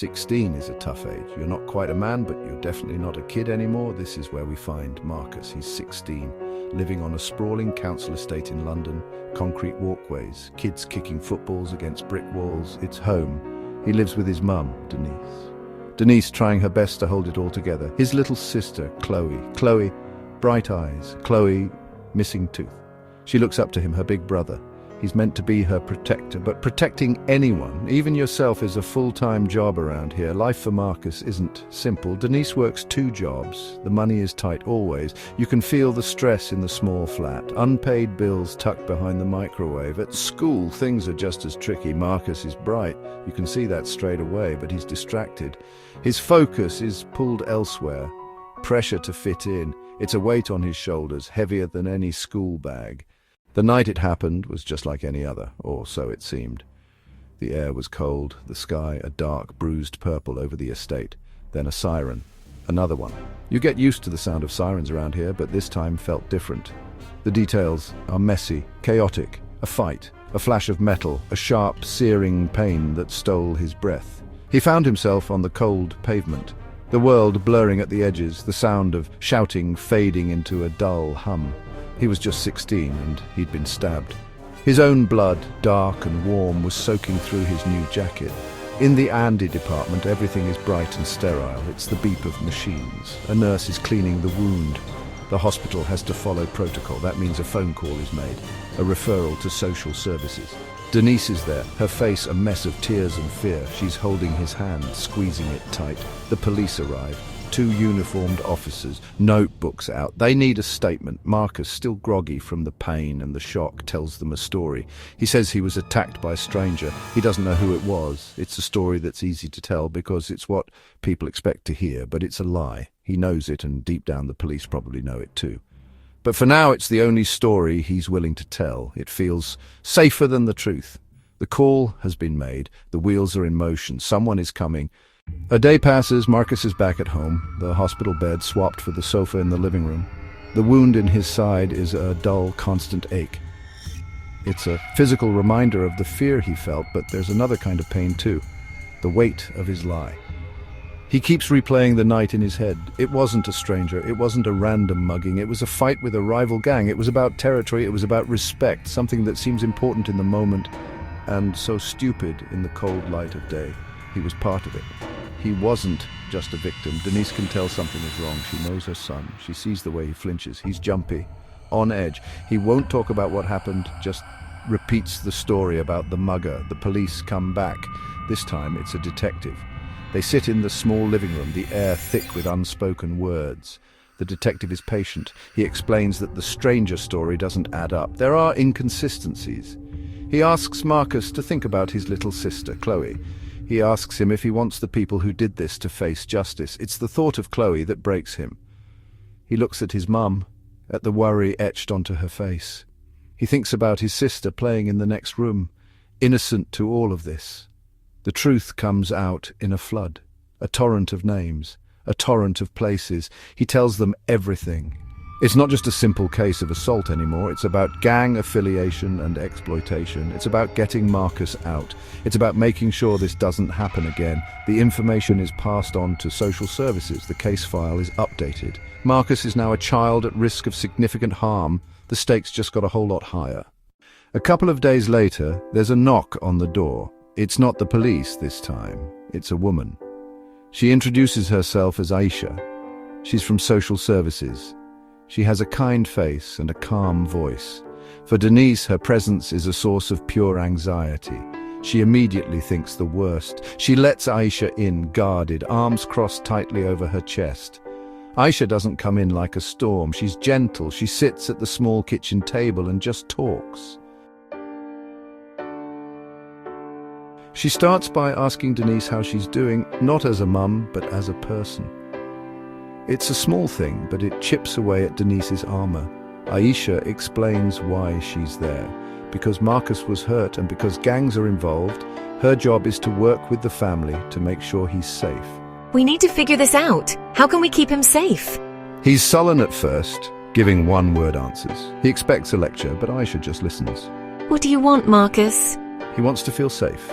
16 is a tough age. You're not quite a man, but you're definitely not a kid anymore. This is where we find Marcus. He's 16, living on a sprawling council estate in London, concrete walkways, kids kicking footballs against brick walls. It's home. He lives with his mum, Denise. Denise trying her best to hold it all together. His little sister, Chloe. Chloe, bright eyes. Chloe, missing tooth. She looks up to him, her big brother. He's meant to be her protector, but protecting anyone, even yourself, is a full-time job around here. Life for Marcus isn't simple. Denise works 2 jobs. The money is tight always. You can feel the stress in the small flat. Unpaid bills tucked behind the microwave. At school, things are just as tricky. Marcus is bright. You can see that straight away, but he's distracted. His focus is pulled elsewhere. Pressure to fit in. It's a weight on his shoulders, heavier than any school bag. The night it happened was just like any other, or so it seemed. The air was cold, the sky a dark, bruised purple over the estate. Then a siren. Another one. You get used to the sound of sirens around here, but this time felt different. The details are messy, chaotic. A fight, a flash of metal, a sharp, searing pain that stole his breath. He found himself on the cold pavement, the world blurring at the edges, the sound of shouting fading into a dull hum. He was just 16 and he'd been stabbed. His own blood, dark and warm, was soaking through his new jacket. In the Andy department, everything is bright and sterile. It's the beep of machines. A nurse is cleaning the wound. The hospital has to follow protocol. That means a phone call is made, a referral to social services. Denise is there, her face a mess of tears and fear. She's holding his hand, squeezing it tight. The police arrive. 2 uniformed officers, notebooks out. They need a statement. Marcus, still groggy from the pain and the shock, tells them a story. He says he was attacked by a stranger. He doesn't know who it was. It's a story that's easy to tell because it's what people expect to hear, but it's a lie. He knows it, and deep down the police probably know it too. But for now, it's the only story he's willing to tell. It feels safer than the truth. The call has been made. The wheels are in motion. Someone is coming. A day passes. Marcus is back at home, the hospital bed swapped for the sofa in the living room. The wound in his side is a dull, constant ache. It's a physical reminder of the fear he felt, but there's another kind of pain too, the weight of his lie. He keeps replaying the night in his head. It wasn't a stranger, it wasn't a random mugging, it was a fight with a rival gang. It was about territory, it was about respect, something that seems important in the moment and so stupid in the cold light of day. He was part of it. He wasn't just a victim. Denise can tell something is wrong. She knows her son. She sees the way he flinches. He's jumpy, on edge. He won't talk about what happened, just repeats the story about the mugger. The police come back. This time it's a detective. They sit in the small living room, the air thick with unspoken words. The detective is patient. He explains that the stranger story doesn't add up. There are inconsistencies. He asks Marcus to think about his little sister, Chloe. He asks him if he wants the people who did this to face justice. It's the thought of Chloe that breaks him. He looks at his mum, at the worry etched onto her face. He thinks about his sister playing in the next room, innocent to all of this. The truth comes out in a flood, a torrent of names, a torrent of places. He tells them everything. It's not just a simple case of assault anymore. It's about gang affiliation and exploitation. It's about getting Marcus out. It's about making sure this doesn't happen again. The information is passed on to social services. The case file is updated. Marcus is now a child at risk of significant harm. The stakes just got a whole lot higher. A couple of days later, there's a knock on the door. It's not the police this time. It's a woman. She introduces herself as Aisha. She's from social services. She has a kind face and a calm voice. For Denise, her presence is a source of pure anxiety. She immediately thinks the worst. She lets Aisha in, guarded, arms crossed tightly over her chest. Aisha doesn't come in like a storm. She's gentle. She sits at the small kitchen table and just talks. She starts by asking Denise how she's doing, not as a mum, but as a person. It's a small thing, but it chips away at Denise's armor. Aisha explains why she's there. Because Marcus was hurt and because gangs are involved, her job is to work with the family to make sure he's safe. We need to figure this out. How can we keep him safe? He's sullen at first, giving one-word answers. He expects a lecture, but Aisha just listens. What do you want, Marcus? He wants to feel safe.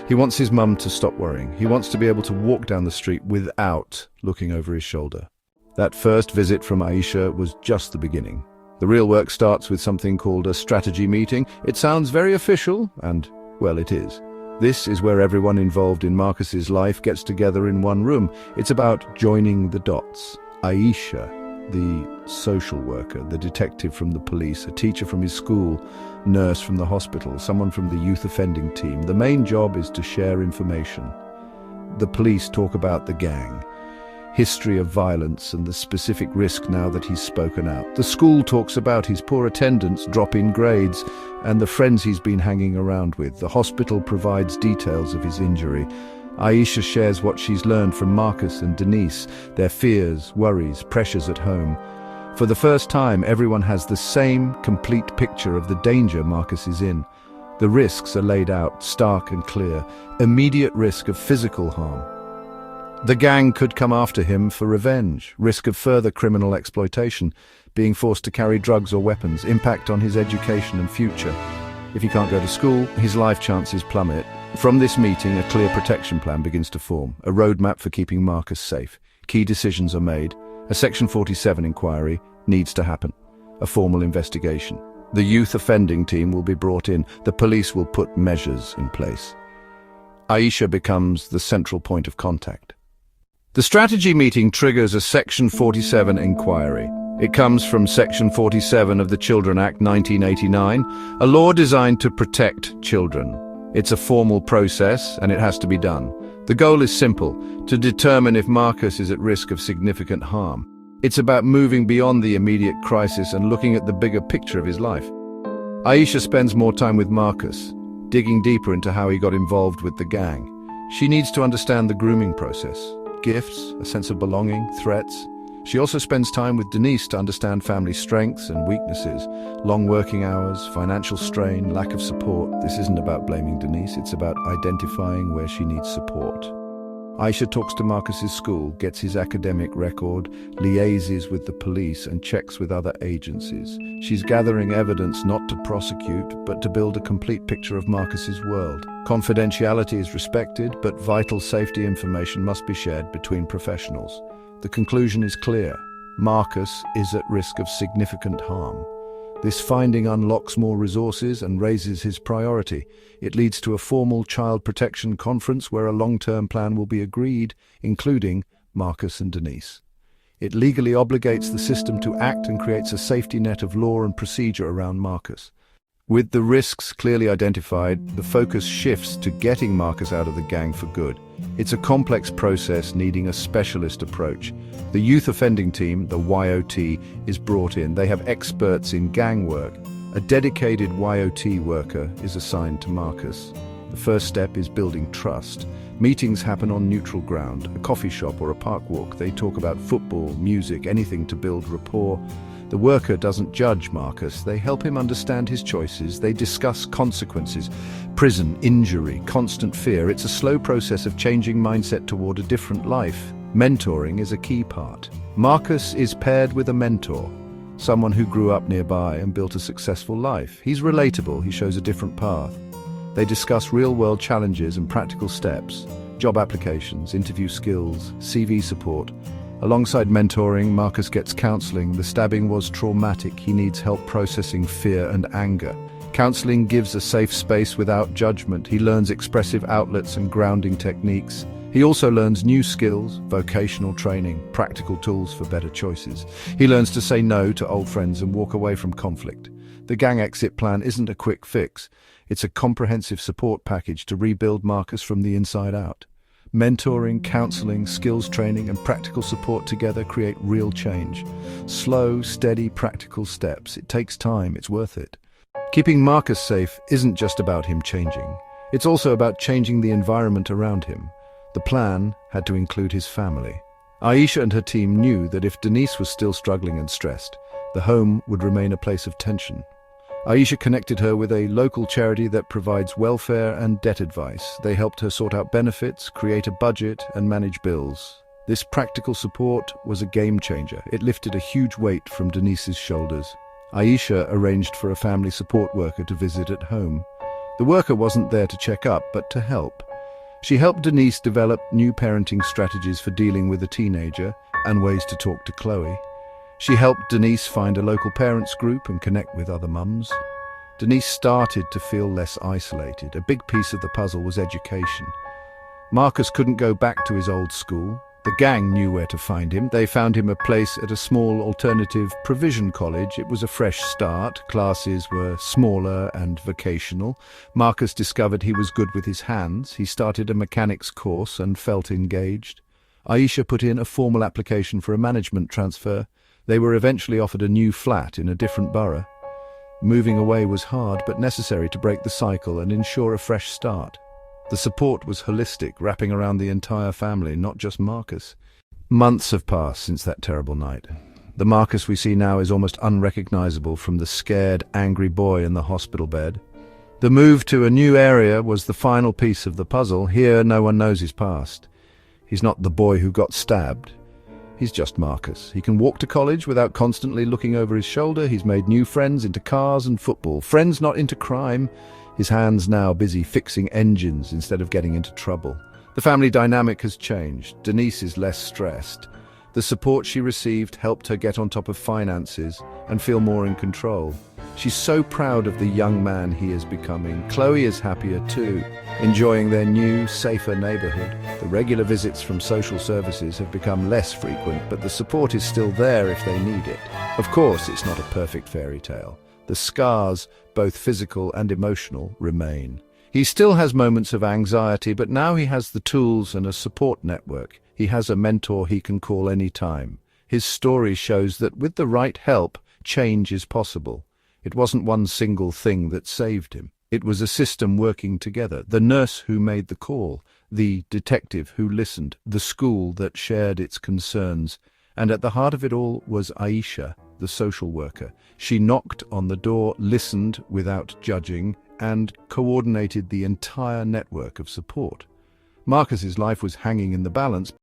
He wants his mum to stop worrying. He wants to be able to walk down the street without looking over his shoulder. That first visit from Aisha was just the beginning. The real work starts with something called a strategy meeting. It sounds very official, and, well, it is. This is where everyone involved in Marcus's life gets together in one room. It's about joining the dots. Aisha, the social worker, the detective from the police, a teacher from his school, nurse from the hospital, someone from the youth offending team. The main job is to share information. The police talk about the gang, history of violence and the specific risk now that he's spoken out. The school talks about his poor attendance, drop in grades, and the friends he's been hanging around with. The hospital provides details of his injury. Aisha shares what she's learned from Marcus and Denise, their fears, worries, pressures at home. For the first time, everyone has the same complete picture of the danger Marcus is in. The risks are laid out, stark and clear. Immediate risk of physical harm. The gang could come after him for revenge, risk of further criminal exploitation, being forced to carry drugs or weapons, impact on his education and future. If he can't go to school, his life chances plummet. From this meeting, a clear protection plan begins to form, a roadmap for keeping Marcus safe. Key decisions are made. A Section 47 inquiry needs to happen. A formal investigation. The youth offending team will be brought in. The police will put measures in place. Aisha becomes the central point of contact. The strategy meeting triggers a Section 47 inquiry. It comes from Section 47 of the Children Act 1989, a law designed to protect children. It's a formal process, and it has to be done. The goal is simple: to determine if Marcus is at risk of significant harm. It's about moving beyond the immediate crisis and looking at the bigger picture of his life. Aisha spends more time with Marcus, digging deeper into how he got involved with the gang. She needs to understand the grooming process. Gifts, a sense of belonging, threats. She also spends time with Denise to understand family strengths and weaknesses, long working hours, financial strain, lack of support. This isn't about blaming Denise, it's about identifying where she needs support. Aisha talks to Marcus's school, gets his academic record, liaises with the police and checks with other agencies. She's gathering evidence not to prosecute, but to build a complete picture of Marcus's world. Confidentiality is respected, but vital safety information must be shared between professionals. The conclusion is clear. Marcus is at risk of significant harm. This finding unlocks more resources and raises his priority. It leads to a formal child protection conference where a long-term plan will be agreed, including Marcus and Denise. It legally obligates the system to act and creates a safety net of law and procedure around Marcus. With the risks clearly identified, the focus shifts to getting Marcus out of the gang for good. It's a complex process needing a specialist approach. The youth offending team, the YOT, is brought in. They have experts in gang work. A dedicated YOT worker is assigned to Marcus. The first step is building trust. Meetings happen on neutral ground, a coffee shop or a park walk. They talk about football, music, anything to build rapport. The worker doesn't judge Marcus, they help him understand his choices, they discuss consequences, prison, injury, constant fear. It's a slow process of changing mindset toward a different life. Mentoring is a key part. Marcus is paired with a mentor, someone who grew up nearby and built a successful life. He's relatable, he shows a different path. They discuss real-world challenges and practical steps, job applications, interview skills, CV support. Alongside mentoring, Marcus gets counseling. The stabbing was traumatic. He needs help processing fear and anger. Counseling gives a safe space without judgment. He learns expressive outlets and grounding techniques. He also learns new skills, vocational training, practical tools for better choices. He learns to say no to old friends and walk away from conflict. The gang exit plan isn't a quick fix. It's a comprehensive support package to rebuild Marcus from the inside out. Mentoring, counseling, skills training, and practical support together create real change. Slow, steady, practical steps. It takes time, it's worth it. Keeping Marcus safe isn't just about him changing. It's also about changing the environment around him. The plan had to include his family. Aisha and her team knew that if Denise was still struggling and stressed, the home would remain a place of tension. Aisha connected her with a local charity that provides welfare and debt advice. They helped her sort out benefits, create a budget, and manage bills. This practical support was a game changer. It lifted a huge weight from Denise's shoulders. Aisha arranged for a family support worker to visit at home. The worker wasn't there to check up, but to help. She helped Denise develop new parenting strategies for dealing with a teenager and ways to talk to Chloe. She helped Denise find a local parents group and connect with other mums. Denise started to feel less isolated. A big piece of the puzzle was education. Marcus couldn't go back to his old school. The gang knew where to find him. They found him a place at a small alternative provision college. It was a fresh start. Classes were smaller and vocational. Marcus discovered he was good with his hands. He started a mechanics course and felt engaged. Aisha put in a formal application for a management transfer. They were eventually offered a new flat in a different borough. Moving away was hard but necessary to break the cycle and ensure a fresh start. The support was holistic, wrapping around the entire family, not just Marcus. Months have passed since that terrible night. The Marcus we see now is almost unrecognizable from the scared, angry boy in the hospital bed. The move to a new area was the final piece of the puzzle. Here, no one knows his past. He's not the boy who got stabbed. He's just Marcus. He can walk to college without constantly looking over his shoulder. He's made new friends into cars and football. Friends not into crime. His hands now busy fixing engines instead of getting into trouble. The family dynamic has changed. Denise is less stressed. The support she received helped her get on top of finances and feel more in control. She's so proud of the young man he is becoming. Chloe is happier too, enjoying their new, safer neighborhood. The regular visits from social services have become less frequent, but the support is still there if they need it. Of course, it's not a perfect fairy tale. The scars, both physical and emotional, remain. He still has moments of anxiety, but now he has the tools and a support network. He has a mentor he can call any time. His story shows that with the right help, change is possible. It wasn't one single thing that saved him. It was a system working together. The nurse who made the call, the detective who listened, the school that shared its concerns. And at the heart of it all was Aisha, the social worker. She knocked on the door, listened without judging, and coordinated the entire network of support. Marcus's life was hanging in the balance,